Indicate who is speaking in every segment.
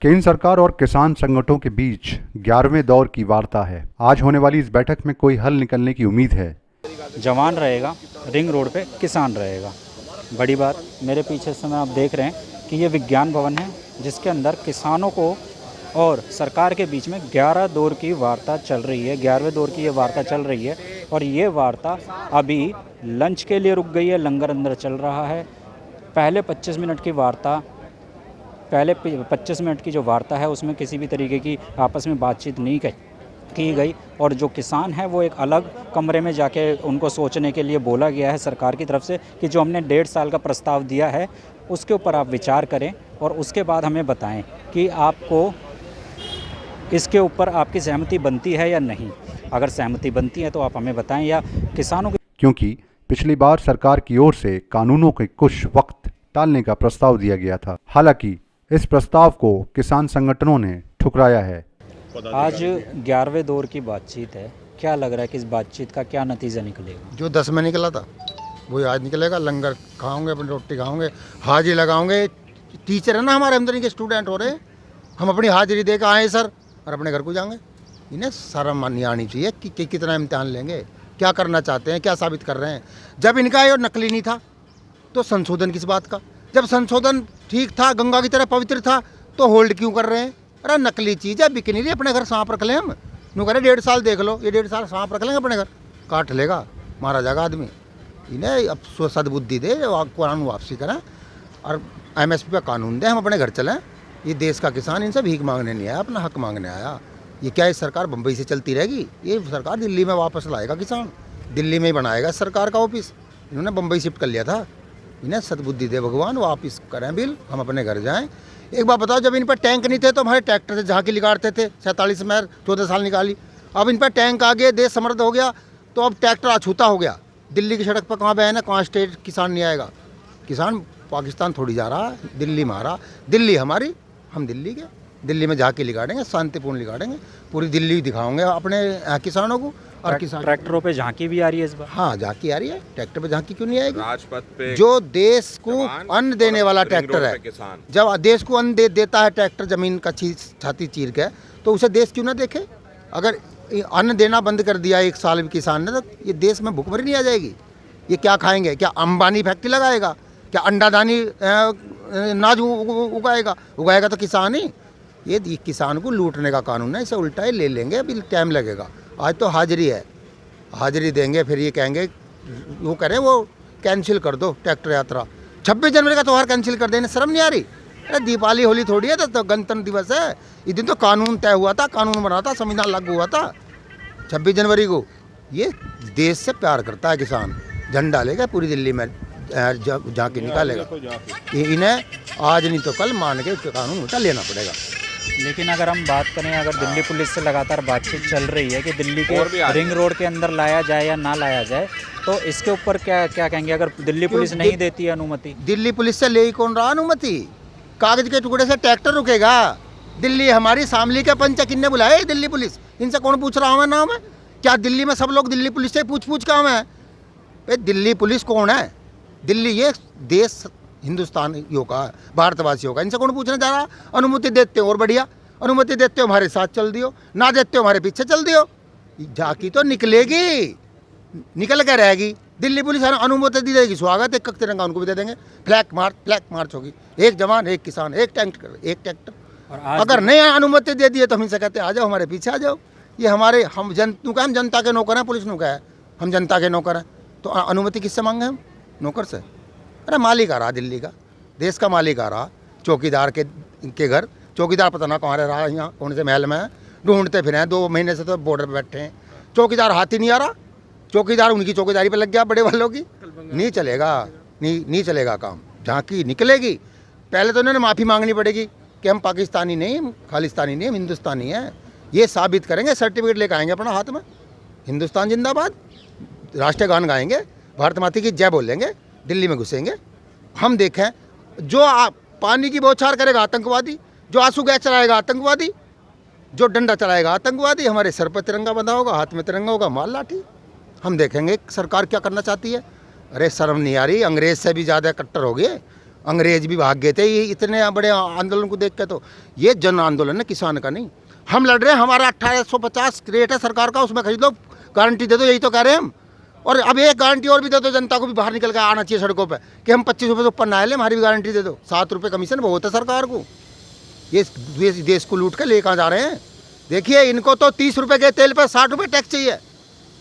Speaker 1: केंद्र सरकार और किसान संगठनों के बीच 11वें दौर की वार्ता है। आज होने वाली इस बैठक में कोई हल निकलने की उम्मीद है।
Speaker 2: जवान रहेगा, रिंग रोड पे किसान रहेगा। बड़ी बात, मेरे पीछे से आप देख रहे हैं कि ये विज्ञान भवन है, जिसके अंदर किसानों को और सरकार के बीच में 11 दौर की वार्ता चल रही है। 11वें दौर की ये वार्ता चल रही है और ये वार्ता अभी लंच के लिए रुक गई है, लंगर अंदर चल रहा है। पहले 25 मिनट की जो वार्ता है उसमें किसी भी तरीके की आपस में बातचीत नहीं की गई और जो किसान है वो एक अलग कमरे में जाके उनको सोचने के लिए बोला गया है सरकार की तरफ से कि जो हमने 1.5 साल का प्रस्ताव दिया है उसके ऊपर आप विचार करें और उसके बाद हमें बताएं कि आपको इसके ऊपर आपकी सहमति बनती है या नहीं। अगर सहमति बनती है तो आप हमें बताएं या किसानों के,
Speaker 1: क्योंकि पिछली बार सरकार की ओर से कानूनों के कुछ वक्त टालने का प्रस्ताव दिया गया था। हालांकि इस प्रस्ताव को किसान संगठनों ने ठुकराया है।
Speaker 2: आज 11वें दौर की बातचीत है, क्या लग रहा है कि इस बातचीत का क्या नतीजा निकलेगा?
Speaker 3: जो 10 में निकला था वही आज निकलेगा। लंगर खाओगे, अपनी रोटी खाओगे, हाजिरी लगाओगे। टीचर है ना हमारे आमदनी के स्टूडेंट हो रहे, हम अपनी हाजिरी दे के आए सर और अपने घर को जाएंगे। इन्हें शर्म नहीं आनी चाहिए कि कितना इम्तिहान लेंगे, क्या करना चाहते हैं, क्या साबित कर रहे हैं। जब इनका ये नकली नहीं था तो संशोधन किस बात का? जब संशोधन ठीक था, गंगा की तरह पवित्र था, तो होल्ड क्यों कर रहे हैं? अरे नकली चीज़ है, बिक नहीं रही। अपने घर सांप रख लें हम, यूँ करें 1.5 साल देख लो, ये 1.5 साल सांप रख लेंगे अपने घर, काट लेगा, मारा जाएगा आदमी। इन्हें अब सदबुद्धि दे, कानून वापसी करें और MSP पर कानून दें, हम अपने घर चलें। ये देश का किसान इनसे भीख मांगने नहीं आया, अपना हक मांगने आया। ये क्या, इस सरकार बम्बई से चलती रहेगी? ये सरकार दिल्ली में वापस लाएगा किसान, दिल्ली में ही बनाएगा सरकार का ऑफिस। इन्होंने बम्बई शिफ्ट कर लिया था। इन्हें सद्बुद्धि दे भगवान, वापस करें बिल, हम अपने घर जाएं। एक बात बताओ, जब इन पर टैंक नहीं थे तो हमारे ट्रैक्टर से झांकी निकालते थे, 47 में 14 साल निकाली। अब इन पर टैंक आ गए, देश समृद्ध हो गया, तो अब ट्रैक्टर अछूता हो गया। दिल्ली की सड़क पर कहाँ बैन है, कहाँ स्टेट किसान नहीं आएगा? किसान पाकिस्तान थोड़ी जा रहा है, दिल्ली में आ रहा। दिल्ली हमारी, हम दिल्ली के, दिल्ली में झांकी निकालेंगे, शांतिपूर्ण निकालेंगे, पूरी दिल्ली दिखाओगे अपने किसानों को। और किसान
Speaker 2: ट्रैक्टरों पे झांकी भी आ रही है इस बार।
Speaker 3: हाँ, झांकी आ रही है, ट्रैक्टर पे झांकी क्यों नहीं आएगी?
Speaker 4: राजपथ पे
Speaker 3: जो देश को अन्न देने वाला ट्रैक्टर है, जब देश को अन्न देता है ट्रैक्टर, जमीन का छाती चीर के, तो उसे देश क्यों ना देखे? अगर अन्न देना बंद कर दिया 1 साल में किसान ने, तो ये देश में भूखमरी नहीं आ जाएगी। ये क्या खाएंगे? क्या अंबानी फैक्ट्री लगाएगा? क्या अंडादानी नाज उगाएगा तो किसान ही। ये किसान को लूटने का कानून है, इसे उल्टा ही ले लेंगे, अभी टाइम लगेगा। आज तो हाजिरी है, हाजिरी देंगे, फिर ये कहेंगे वो करें, वो कैंसिल कर दो ट्रैक्टर यात्रा। 26 जनवरी का त्यौहार कैंसिल कर देने शर्म नहीं आ रही? अरे दीपावली होली थोड़ी है, तो गणतंत्र दिवस है। इस दिन तो कानून तय हुआ था, कानून बना था, संविधान लागू हुआ था 26 जनवरी को। ये देश से प्यार करता है किसान, झंडा लेगा पूरी दिल्ली में झांकी निकालेगा। इन्हें आज नहीं तो कल मान के कानून उल्टा लेना पड़ेगा।
Speaker 2: लेकिन अगर हम बात करें, अगर दिल्ली पुलिस से लगातार बातचीत चल रही है कि दिल्ली के रिंग रोड के अंदर लाया जाए या ना लाया जाए, तो इसके ऊपर क्या कहेंगे? अगर दिल्ली पुलिस नहीं देती है अनुमति?
Speaker 3: दिल्ली पुलिस से ले ही कौन रहा अनुमति? कागज के टुकड़े से ट्रैक्टर रुकेगा? दिल्ली हमारी, शामली के पंच किन्ने बुलाए दिल्ली पुलिस? इनसे कौन पूछ रहा हूँ मैं नाम है? क्या दिल्ली में सब लोग दिल्ली पुलिस से पूछ काम है? भाई दिल्ली पुलिस कौन है? दिल्ली ये देश हिंदुस्तानियों का, भारतवासियों का, इनसे कौन पूछने जा रहा? अनुमति देते हो और बढ़िया, अनुमति देते हो हमारे साथ चल दियो, ना देते हो हमारे पीछे चल दियो। झांकी तो निकलेगी, निकल कर रहेगी। दिल्ली पुलिस अनुमति दी देगी, स्वागत, एक तिरंगा उनको भी दे देंगे, फ्लैग मार्च होगी, एक जवान, एक किसान, एक ट्रैक्टर। और अगर नहीं अनुमति दे दिए तो हम इनसे कहते हैं आ जाओ हमारे पीछे आ जाओ। ये हमारे, हम जनता के नौकर हैं, पुलिस नु का है, हम जनता के नौकर हैं, तो अनुमति किससे मांगे हम? नौकर से? अरे मालिक आ रहा दिल्ली का, देश का मालिक आ रहा, चौकीदार के घर, चौकीदार पता ना कहाँ रहा, यहाँ कौन से महल में है, ढूंढते फिर हैं 2 महीने से, तो बॉर्डर पर बैठे हैं। चौकीदार हाथ ही नहीं आ रहा, चौकीदार उनकी चौकीदारी पे लग गया, बड़े वालों की। नहीं चलेगा, नहीं चलेगा काम। झांकी निकलेगी, पहले तो उन्होंने माफ़ी मांगनी पड़ेगी कि हम पाकिस्तानी नहीं, खालिस्तानी नहीं, हम हिंदुस्तानी हैं। ये साबित करेंगे, सर्टिफिकेट लेकर आएंगे अपना हाथ में, हिंदुस्तान जिंदाबाद, राष्ट्रीय गान गाएंगे, भारत माता की जय बोलेंगे, दिल्ली में घुसेंगे। हम देखें, जो पानी की बौछार करेगा आतंकवादी, जो आंसू गैस चलाएगा आतंकवादी, जो डंडा चलाएगा आतंकवादी, हमारे सर पर तिरंगा बंधा होगा, हाथ में तिरंगा होगा, मार लाठी। हम देखेंगे सरकार क्या करना चाहती है। अरे शर्म नहीं आ रही, अंग्रेज से भी ज़्यादा कट्टर हो गए, अंग्रेज भी भाग गए थे ये इतने बड़े आंदोलन को देख के। तो ये जन आंदोलन है, किसान का नहीं। हम लड़ रहे हैं, हमारा 1850 रेट है सरकार का, उसमें खरीद लो, गारंटी दे दो, यही तो कह रहे हैं हम। और अब एक गारंटी और भी दे दो, जनता को भी बाहर निकल कर आना चाहिए सड़कों पे कि हम 25 रुपये से ऊपर ना ले, हमारी भी गारंटी दे दो। 7 रुपये कमीशन बहुत है सरकार को। ये देश को लूट के ले कहाँ जा रहे हैं? देखिए, इनको तो 30 रुपये के तेल पर 60 रुपये टैक्स चाहिए।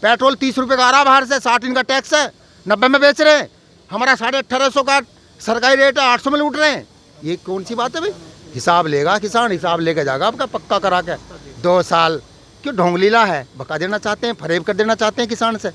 Speaker 3: पेट्रोल 30 रुपये का आ रहा बाहर से, 60 इनका टैक्स है, 90 में बेच रहे हैं। हमारा 1850 का सरकारी रेट है, 800 में लूट रहे हैं। ये कौन सी बात है भाई? हिसाब लेगा किसान, हिसाब लेके जाएगा आपका पक्का करा के। 2 साल क्यों ढोंगलीला है, भगा देना चाहते हैं, फरेब कर देना चाहते हैं किसान से।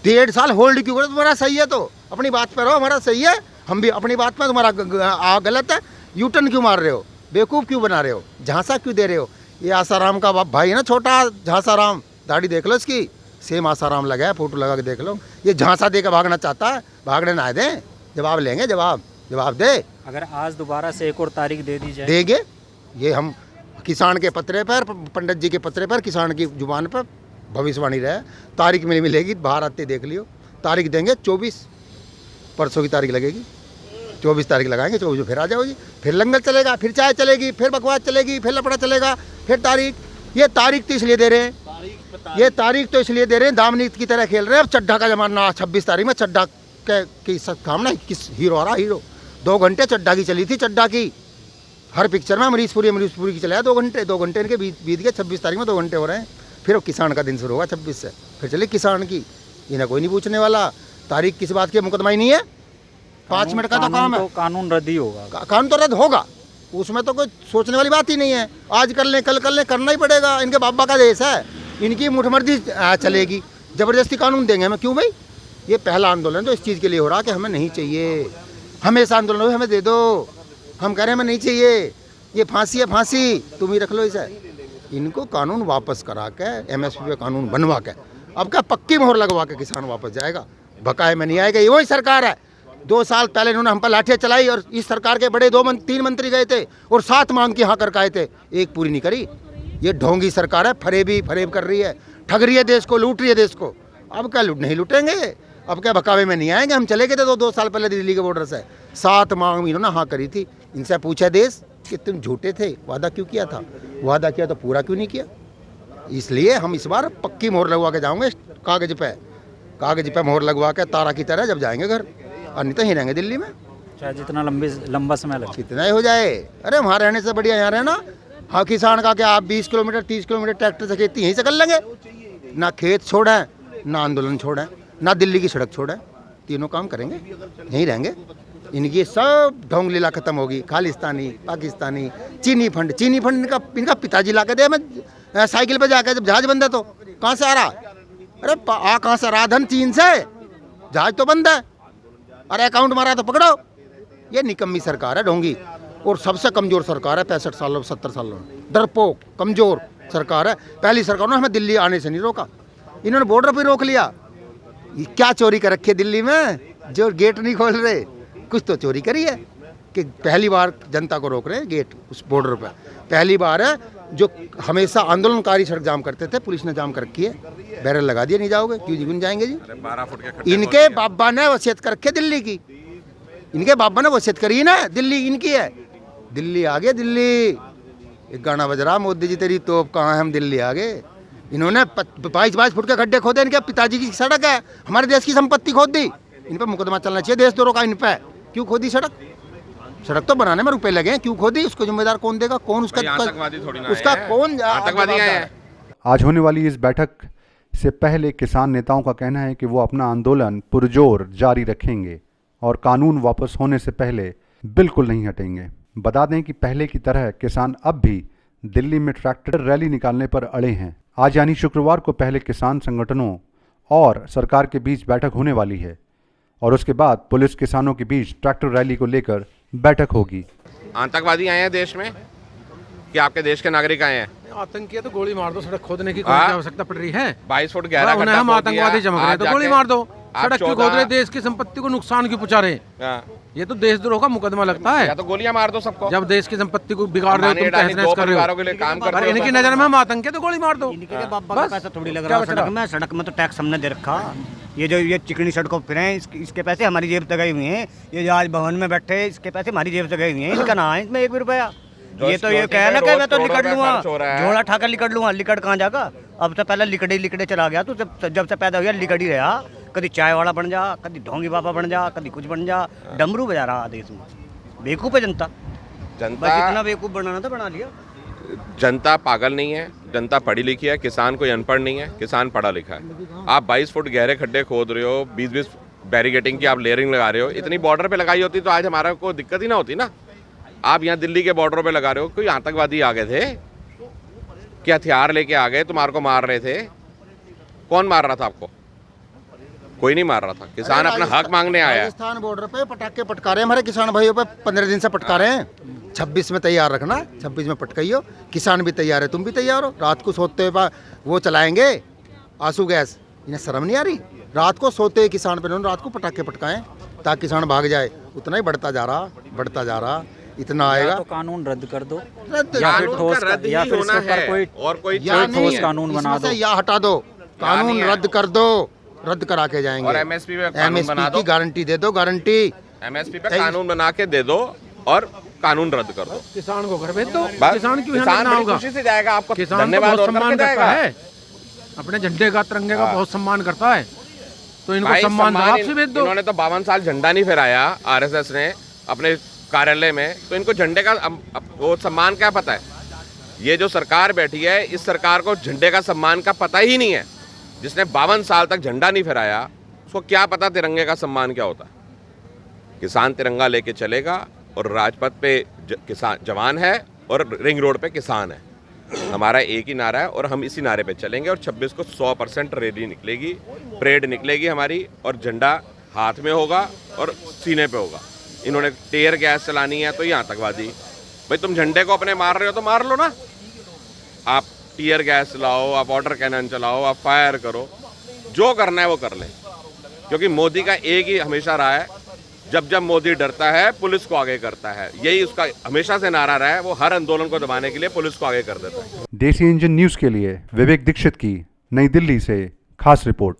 Speaker 3: 1.5 साल होल्ड क्यों करो? तुम्हारा सही है तो अपनी बात पर रहो, हमारा सही है, हम भी अपनी बात पर, तुम्हारा गलत है। यू टर्न क्यों मार रहे हो, बेवकूफ़ क्यों बना रहे हो, झांसा क्यों दे रहे हो? ये आसाराम का भाई है ना, छोटा झांसाराम, दाढ़ी देख लो इसकी, सेम आसाराम लगा है, फोटो लगा के देख लो। ये झांसा दे के भागना चाहता है, भागने ना दें, जवाब लेंगे, जवाब दे।
Speaker 2: अगर आज दोबारा से एक और तारीख दे दी जाए,
Speaker 3: देंगे। ये हम किसान के पत्रे पर, पंडित जी के पत्रे पर, किसान की जुबान पर भविष्यवाणी रहे, तारीख में मिलेगी, बाहर आते देख लियो। तारीख देंगे 24, परसों की तारीख लगेगी, 24 तारीख लगाएंगे, 24 फिर आ जाओ जी। फिर लंगर चलेगा, फिर चाय चलेगी, फिर बकवास चलेगी, फिर लपड़ा चलेगा, फिर तारीख। ये तारीख तो इसलिए दे रहे हैं, ये तारीख तो इसलिए दे रहे हैं, दामनीत की तरह खेल रहे हैं। अब चड्ढा का जमाना, 26 तारीख में चड्ढा की सामना, किस हीरो आ रहा, हीरो 2 घंटे चड्ढा की चली थी, चड्ढा की हर पिक्चर में अमरीशपुरी की चलाया 2 घंटे इनके बीत गए। 26 तारीख में 2 घंटे हो रहे हैं। फिर किसान का दिन शुरू होगा 26 से, फिर चले किसान की। इन्हें कोई नहीं पूछने वाला, तारीख किस बात की, मुकदमा ही नहीं है, 5 मिनट का तो काम है।
Speaker 2: कानून रद्द ही होगा,
Speaker 3: कानून तो रद्द होगा, उसमें तो कोई सोचने वाली बात ही नहीं है। आज कर लें, कल कर लें, करना ही पड़ेगा। इनके बाबा का देश है, इनकी मुठमर्जी चलेगी, ज़बरदस्ती कानून देंगे हमें, क्यों भाई? ये पहला आंदोलन तो इस चीज़ के लिए हो रहा कि हमें नहीं चाहिए, हमेशा आंदोलन हो, हमें दे दो। हम कह रहे हैं हमें नहीं चाहिए, ये फांसी है, फांसी तुम ही रख लो इसे। इनको कानून वापस करा के, MSP पे कानून बनवा के, अब क्या पक्की मोहर लगवा के किसान वापस जाएगा, बकाए में नहीं आएगा। ये वही सरकार है, 2 साल पहले इन्होंने हम पर लाठियाँ चलाई और इस सरकार के बड़े 3 मंत्री गए थे और 7 मांग की हाँ करके आए थे, एक पूरी नहीं करी। ये ढोंगी सरकार है, फरेब कर रही है, ठग रही है देश को, लूट रही है देश को। अब क्या नहीं लूटेंगे, अब क्या बकावे में नहीं आएंगे। हम चले गए थे 2 साल पहले दिल्ली के बॉर्डर से, 7 मांग इन्होंने हाँ करी थी। इनसे पूछा देश कि तुम झूठे थे, वादा क्यों किया था, वादा किया तो पूरा क्यों नहीं किया? इसलिए हम इस बार पक्की मोहर लगवा के जाऊँगे, कागज पे मोहर लगवा के तारा की तरह जब जाएंगे घर, और नहीं तो ही रहेंगे दिल्ली में,
Speaker 2: चाहे जितना लंबा समय लगे,
Speaker 3: कितना ही हो जाए। अरे वहाँ रहने से बढ़िया यहाँ रहना। हाँ, किसान का क्या, आप 20 किलोमीटर 30 किलोमीटर ट्रैक्टर से खेती यहीं से कर लेंगे, ना खेत छोड़ें, ना आंदोलन छोड़ें, ना दिल्ली की सड़क छोड़ें, तीनों काम करेंगे, यहीं रहेंगे। इनकी सब ढोंग लीला खत्म होगी। खालिस्तानी, पाकिस्तानी, चीनी फंड इनका पिताजी ला के दे, मैं साइकिल पे जाकर, जब जहाज बंद है तो कहाँ से आ रहा? अरे कहाँ से रहा धन? चीन से, जहाज तो बंद है, अरे अकाउंट मारा तो पकड़ो। ये निकम्मी सरकार है, ढोंगी, और सबसे कमज़ोर सरकार है 65 सालों 70 सालों में, डरपोक कमज़ोर सरकार है। पहली सरकार ने हमें दिल्ली आने से नहीं रोका, इन्होंने बॉर्डर पर रोक लिया। ये क्या चोरी कर रखी है दिल्ली में, जो गेट नहीं खोल रहे? कुछ तो चोरी करी है कि पहली बार जनता को रोक रहे हैं गेट उस बॉर्डर पर। पहली बार है, जो हमेशा आंदोलनकारी सड़क जाम करते थे, पुलिस ने जाम कर रखी है, बैरल लगा दिए, नहीं जाओगे, क्यों जीवन जाएंगे जी?
Speaker 4: 12 फुट के
Speaker 3: इनके बाबा ने वसीयत कर रखी है दिल्ली की, इनके बाबा ने वसीयत करी ना, दिल्ली इनकी है। दिल्ली आ गए, दिल्ली। एक गाना बज रहा, मोदी जी तेरी तोप कहाँ है, हम दिल्ली आ गए। इन्होंने 22 फुट के गड्ढे खोदे, इनके पिताजी की सड़क है, हमारे देश की संपत्ति खोद दी। इन पर मुकदमा चलना चाहिए देशद्रोह का। इन पर क्यों खोदी सड़क तो बनाने में रुपए लगे हैं, क्यों खोदी? उसको जिम्मेदार कौन देगा? कौन उसका कौन
Speaker 4: आतंकवादी है?
Speaker 1: आज होने वाली इस बैठक से पहले किसान नेताओं का कहना है कि वो अपना आंदोलन पुरजोर जारी रखेंगे और कानून वापस होने से पहले बिल्कुल नहीं हटेंगे। बता दें कि पहले की तरह किसान अब भी दिल्ली में ट्रैक्टर रैली निकालने पर अड़े हैं। आज यानी शुक्रवार को पहले किसान संगठनों और सरकार के बीच बैठक होने वाली है और उसके बाद पुलिस किसानों के बीच ट्रैक्टर रैली को लेकर बैठक होगी।
Speaker 4: आतंकवादी आए हैं देश में कि आपके देश के नागरिक आए हैं?
Speaker 5: आतंकी है तो गोली मार दो, सड़क खोदने की कोई आवश्यकता पड़ रही है?
Speaker 4: 22 फुट गहरा
Speaker 5: उन्हें
Speaker 4: खड्डा
Speaker 5: हम
Speaker 4: खोद
Speaker 5: आतंकवादी
Speaker 4: दिया,
Speaker 5: चमक रहे हैं तो
Speaker 4: आज
Speaker 5: गोली
Speaker 4: जाके
Speaker 5: मार दो।
Speaker 4: आप
Speaker 5: सड़क क्यों खोद रहे? देश की संपत्ति को नुकसान क्यों पहुंचा रहे? ये तो देशद्रोह का मुकदमा लगता है।
Speaker 4: या तो गोलियां मार दो सबको,
Speaker 5: जब देश की संपत्ति को बिगाड़ रहे हो, तुम तहस नहस कर रहे हो,
Speaker 4: के लिए काम कर
Speaker 5: अरे
Speaker 4: रहे हो।
Speaker 5: इनकी नजर में हम आतंकी है तो गोली मार दो।
Speaker 6: इनके बाबा का पैसा थोड़ी लग रहा है सड़क में तो टैक्स हमने दे रखा। ये जो ये चिकनी सड़कों पर हैं इसके पैसे हमारी जेब से गए हुए हैं। ये जो आज भवन में बैठे हैं इसके पैसे हमारी जेब से गए हुए हैं। इनका ना है इसमें एक भी रुपया। ये तो ये कह ना कि मैं तो लिकड़ लूँगा, झोला ठाकर लिकड़ लूँगा। लिकड़ कहाँ जाएगा? अब तो पहले लिकड़े चला गया। तो जब से पैदा हुआ लिकड़ ही रहा। कभी चाय वाला बन जा, कभी ढोंगी बाबा बन जा, कभी कुछ बन जा, डमरू बजा रहा देश में। बेवकूफ़ है जनता। बस जितना बेवकूफ़ बनाना था बना लिया।
Speaker 4: जनता पागल नहीं है, जनता पढ़ी लिखी है। किसान कोई अनपढ़ नहीं है, किसान पढ़ा लिखा है। आप 22 फुट गहरे खड्डे खोद रहे हो, 20-20 बैरिकेटिंग की आप लेयरिंग लगा रहे हो। इतनी बॉर्डर पे लगाई होती तो आज हमारा कोई दिक्कत ही ना होती ना। आप यहाँ दिल्ली के बॉर्डरों पे लगा रहे हो। कोई आतंकवादी आ गए थे कि हथियार लेके आ गए तुम्हारे को मार रहे थे? कौन मार रहा था आपको? कोई नहीं मार रहा था। किसान अपना हक मांगने आया है।
Speaker 3: राजस्थान बॉर्डर पे पटाखे पटका रहे हैं हमारे किसान भाइयों पे। 15 दिन से पटका रहे हैं। 26 में तैयार रखना, 26 में पटकाइयो। किसान भी तैयार है, तुम भी तैयार हो। रात को सोते हुए वो चलाएंगे आंसू गैस। इन्हें शर्म नहीं आ रही? रात को सोते हुए किसान पे रात को पटाखे पटकाएं ताकि किसान भाग जाए। उतना ही बढ़ता जा रहा इतना आएगा।
Speaker 2: तो कानून रद्द कर दो,
Speaker 3: रद्द
Speaker 2: या फिर
Speaker 4: कानून
Speaker 2: ठोस
Speaker 4: का रद्द
Speaker 2: या
Speaker 4: ही
Speaker 2: फिर
Speaker 4: होना
Speaker 2: इसके ऊपर
Speaker 4: है
Speaker 2: कोई
Speaker 4: और कोई
Speaker 3: या
Speaker 4: चीज नहीं
Speaker 2: ठोस
Speaker 4: है।
Speaker 2: कानून बना
Speaker 3: इसमें
Speaker 2: दो।
Speaker 3: से या हटा दो, कानून
Speaker 4: नहीं है।
Speaker 3: रद्द कर दो, रद्द करा के जाएंगे।
Speaker 4: और एमएसपी पे कानून बना
Speaker 3: एमएसपी
Speaker 4: दो।
Speaker 3: की गारंटी दे दो, गारंटी।
Speaker 4: एमएसपी पे कानून बना के दे दो और कानून रद्द कर दो।
Speaker 5: किसान को घर भेज दो।
Speaker 4: बस
Speaker 5: किसान क्यों यहाँ
Speaker 4: किसान
Speaker 5: रहना
Speaker 4: बड़ी
Speaker 5: होगा?
Speaker 4: खुशी से जाएगा। आपको
Speaker 5: किसान तो
Speaker 4: धन्यवाद
Speaker 5: बहुत
Speaker 4: और
Speaker 5: सम्मान
Speaker 4: करके
Speaker 5: करता
Speaker 4: जाएगा।
Speaker 5: है, अपने झंडे का तिरंगे का बहुत सम्मान करता है। तो इनको
Speaker 4: भाई
Speaker 5: सम्मान जवाब से भेज दो।
Speaker 4: इन्होंने तो 52 साल झंडा नहीं फहराया आरएसएस ने अपने कार्यालय में, तो इनको झंडे का वो सम्मान क्या पता है? ये जो सरकार बैठी है इस सरकार को झंडे का सम्मान का पता ही नहीं है। जिसने 52 साल तक झंडा नहीं फहराया उसको क्या पता तिरंगे का सम्मान क्या होता है? किसान तिरंगा लेके चलेगा और राजपथ पे किसान जवान है और रिंग रोड पे किसान है। हमारा एक ही नारा है और हम इसी नारे पे चलेंगे। और 26 को 100% रैली निकलेगी, परेड निकलेगी हमारी, और झंडा हाथ में होगा और सीने पे होगा। इन्होंने टेयर गैस चलानी है तो ये आतंकवादी। भाई तुम झंडे को अपने मार रहे हो तो मार लो ना। आप टीयर गैस चलाओ, आप वाटर कैनन चलाओ, आप फायर करो, जो करना है वो कर ले। क्योंकि मोदी का एक ही हमेशा रहा है, जब जब मोदी डरता है पुलिस को आगे करता है। यही उसका हमेशा से नारा रहा है। वो हर आंदोलन को दबाने के लिए पुलिस को आगे कर देता है।
Speaker 1: देसी इंजन न्यूज़ के लिए विवेक दीक्षित की नई दिल्ली से खास रिपोर्ट।